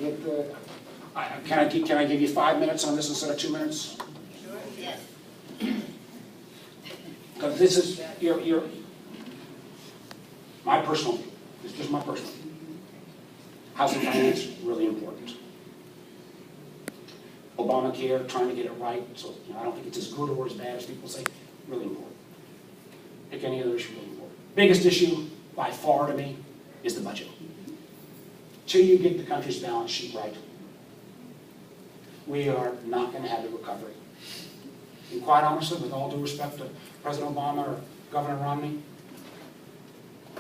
get the, can I give you 5 minutes on this instead of 2 minutes? Sure. Yes. Because this is, my personal view. It's just my personal view. Housing finance, really important. Obamacare, trying to get it right, so I don't think it's as good or as bad as people say, really important. Pick any other issue, really important. Biggest issue, by far to me, is the budget. Till you get the country's balance sheet right, we are not going to have the recovery. And quite honestly, with all due respect to President Obama or Governor Romney,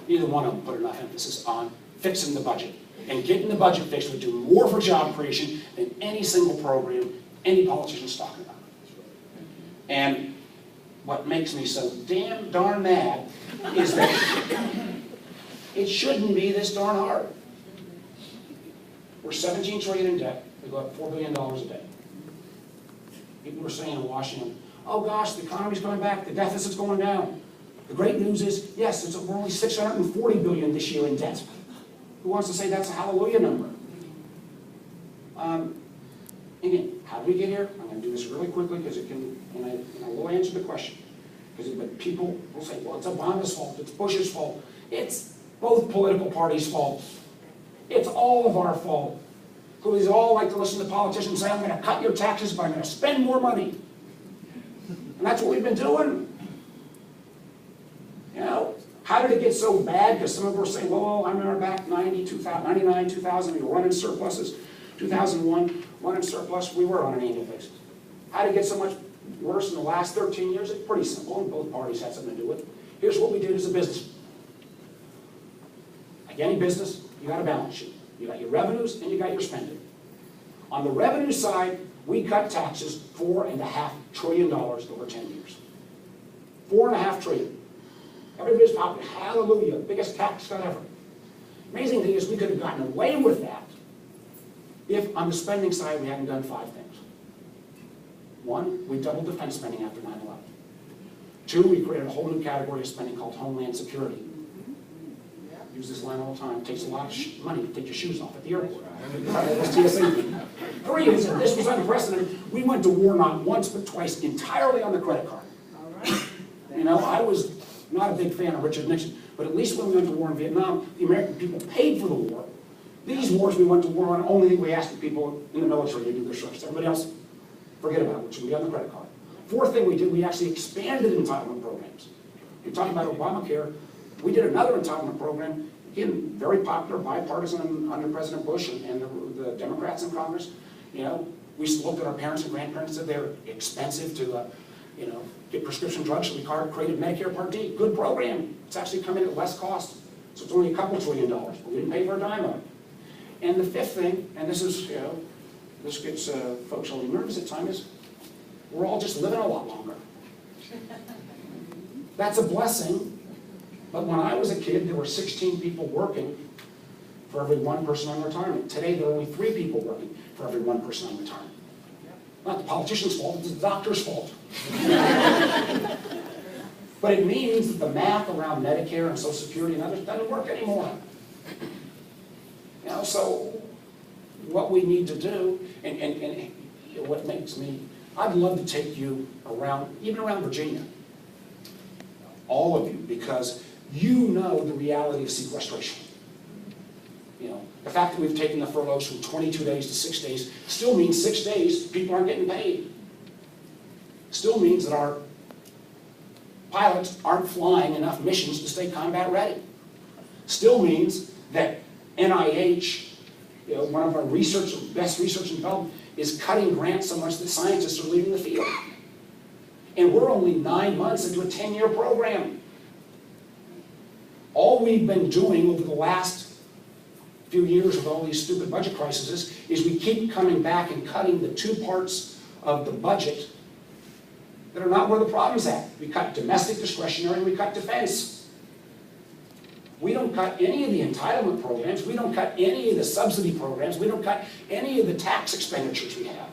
neither one of them put enough emphasis on fixing the budget. And getting the budget fixed would do more for job creation than any single program any politician's talking about. And what makes me so damn darn mad is that it shouldn't be this darn hard. We're 17 trillion in debt. We go up $4 billion a day. People are saying in Washington, oh gosh, the economy's coming back, the deficit's going down. The great news is, yes, we're only $640 billion this year in debt. Who wants to say that's a hallelujah number? Again, how did we get here? I'm going to do this really quickly because it can, and I will answer the question. But people will say, well, it's Obama's fault, it's Bush's fault. It's both political parties' fault. It's all of our fault. Because we all like to listen to politicians say, I'm going to cut your taxes, but I'm going to spend more money. And that's what we've been doing. You know, how did it get so bad? Because some of us are saying, well, I remember back 99, 2000, we were running surpluses. 2001, running surplus, we were on an annual basis. How did it get so much worse in the last 13 years? It's pretty simple, and both parties had something to do with it. Here's what we did as a business. Like any business, you got a balance sheet. You got your revenues and you got your spending. On the revenue side, we cut taxes $4.5 trillion over 10 years. $4.5 trillion. Everybody's talking, hallelujah, biggest tax cut ever. Amazing thing is we could have gotten away with that if on the spending side we hadn't done 5 things. 1, we doubled defense spending after 9/11. 2, we created a whole new category of spending called Homeland Security. Use this line all the time. It takes a lot of money to take your shoes off at the airport. 3 is, and this was unprecedented, we went to war not once but twice entirely on the credit card. You know, I was not a big fan of Richard Nixon, but at least when we went to war in Vietnam, the American people paid for the war. These wars we went to war on, only we asked the people in the military to do their service. Everybody else, forget about it, which would be on the credit card. 4th thing we did, we actually expanded entitlement programs. You're talking about Obamacare. We did another entitlement program, again, very popular, bipartisan under President Bush and the Democrats in Congress. You know, we looked at our parents and grandparents, said they're expensive to, you know, get prescription drugs, so we created Medicare Part D. Good program. It's actually coming at less cost. So it's only a couple $2 trillion, but we didn't pay for a dime of it. And the 5th thing, and this is, you know, this gets folks a little nervous at times, is we're all just living a lot longer. That's a blessing. But when I was a kid, there were 16 people working for every 1 person on retirement. Today, there are only 3 people working for every 1 person on retirement. Not the politician's fault, it's the doctor's fault. But it means that the math around Medicare and Social Security and others doesn't work anymore. You know, so what we need to do, and what makes me, I'd love to take you around, even around Virginia, all of you, because you know the reality of sequestration. You know, the fact that we've taken the furloughs from 22 days to 6 days still means 6 days people aren't getting paid. Still means that our pilots aren't flying enough missions to stay combat ready. Still means that NIH, you know, one of our best research and development, is cutting grants so much that scientists are leaving the field. And we're only 9 months into a 10-year program. All we've been doing over the last few years with all these stupid budget crises is we keep coming back and cutting the 2 parts of the budget that are not where the problem's at. We cut domestic discretionary and we cut defense. We don't cut any of the entitlement programs. We don't cut any of the subsidy programs. We don't cut any of the tax expenditures we have.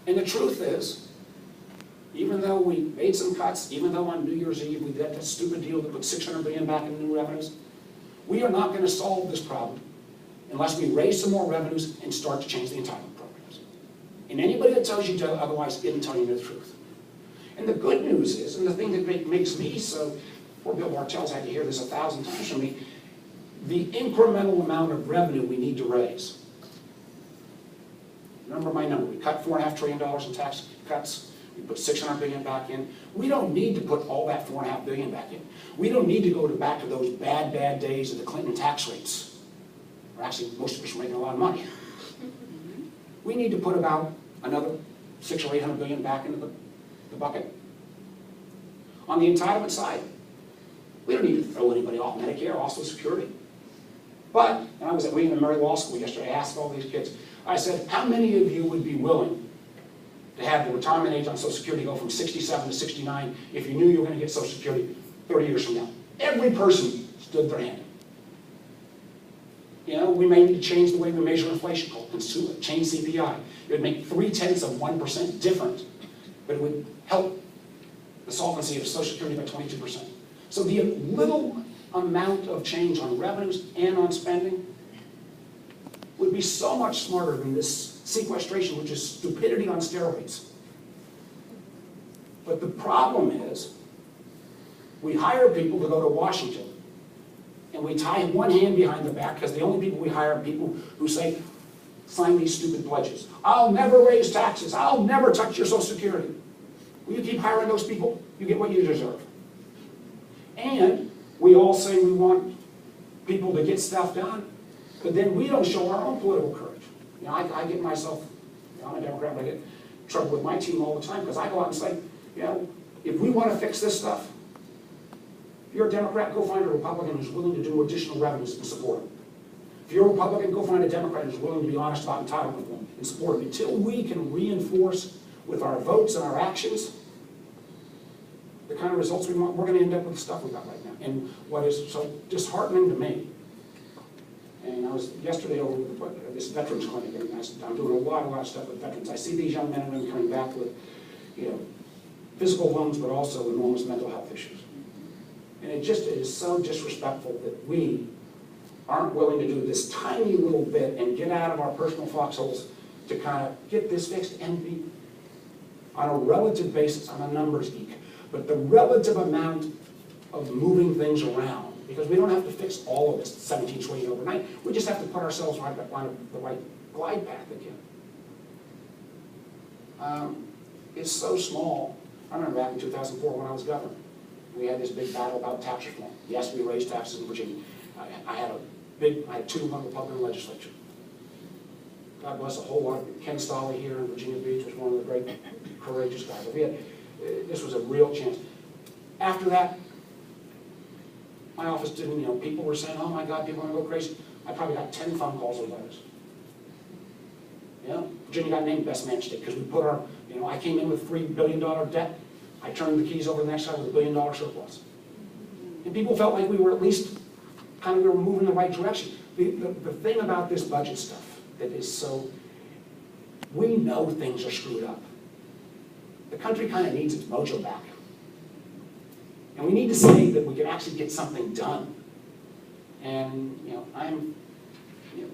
And the truth is, even though we made some cuts, even though on New Year's Eve we did that stupid deal that put $600 billion back in new revenues, we are not going to solve this problem unless we raise some more revenues and start to change the entitlement programs. And anybody that tells you otherwise isn't telling you the truth. And the good news is, and the thing that makes me so, poor Bill Bartels had to hear this 1,000 times from me, the incremental amount of revenue we need to raise. Remember my number, we cut $4.5 trillion in tax cuts, we put $600 billion back in. We don't need to put all that $4.5 billion back in. We don't need to go back to those bad days of the Clinton tax rates. Or actually, most of us are making a lot of money. We need to put about another $600 or $800 billion back into the bucket. On the entitlement side, we don't need to throw anybody off Medicare, off Social Security. But, and I was at William and Mary Law School yesterday, I asked all these kids, I said, how many of you would be willing to have the retirement age on Social Security go from 67 to 69 if you knew you were going to get Social Security 30 years from now? Every person stood their hand. You know, we may need to change the way we measure inflation, called change CPI. It would make 0.3% different, but it would help the solvency of Social Security by 22%. So the little amount of change on revenues and on spending would be so much smarter than this sequestration, which is stupidity on steroids. But the problem is, we hire people to go to Washington, and we tie one hand behind their back, because the only people we hire are people who say, sign these stupid pledges. I'll never raise taxes. I'll never touch your Social Security. Will you keep hiring those people? You get what you deserve. And we all say we want people to get stuff done, but then we don't show our own political courage. You know, I get myself, you know, I'm a Democrat, but I get trouble with my team all the time, because I go out and say, you know, if we want to fix this stuff, if you're a Democrat, go find a Republican who's willing to do additional revenues and support them. If you're a Republican, go find a Democrat who's willing to be honest about entitlement and support them. Until we can reinforce with our votes and our actions the kind of results we want, we're going to end up with the stuff we got right now. And what is so disheartening to me, and I was yesterday over with this veterans clinic, and I'm doing a lot of stuff with veterans. I see these young men and women coming back with, you know, physical wounds, but also enormous mental health issues. And it is so disrespectful that we aren't willing to do this tiny little bit and get out of our personal foxholes to kind of get this fixed and be, on a relative basis, I'm a numbers geek, but the relative amount of moving things around, because we don't have to fix all of this 17 trillion overnight, we just have to put ourselves right on the right glide path again. It's so small. I remember back in 2004 when I was governor, we had this big battle about tax reform. Yes, we raised taxes in Virginia. I had 2 Republican legislature. God bless a whole lot. Ken Stolley here in Virginia Beach was one of the great, courageous guys. This was a real chance. After that, my office didn't, you know, people were saying, oh my God, people are going to go crazy. I probably got 10 phone calls or letters. You know, Virginia got named best managed state because we put our, you know, I came in with $3 billion debt. I turned the keys over to the next side with $1 billion surplus. And people felt like we were at least we were moving in the right direction. The thing about this budget stuff that is so, we know things are screwed up. The country kind of needs its mojo back. And we need to say that we can actually get something done. And, you know, I'm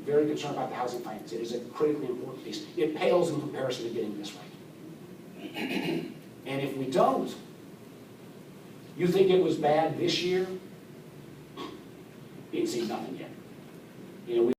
very concerned about the housing finance. It is a critically important piece. It pales in comparison to getting this right. And if we don't, you think it was bad this year? You ain't seen nothing yet. You know,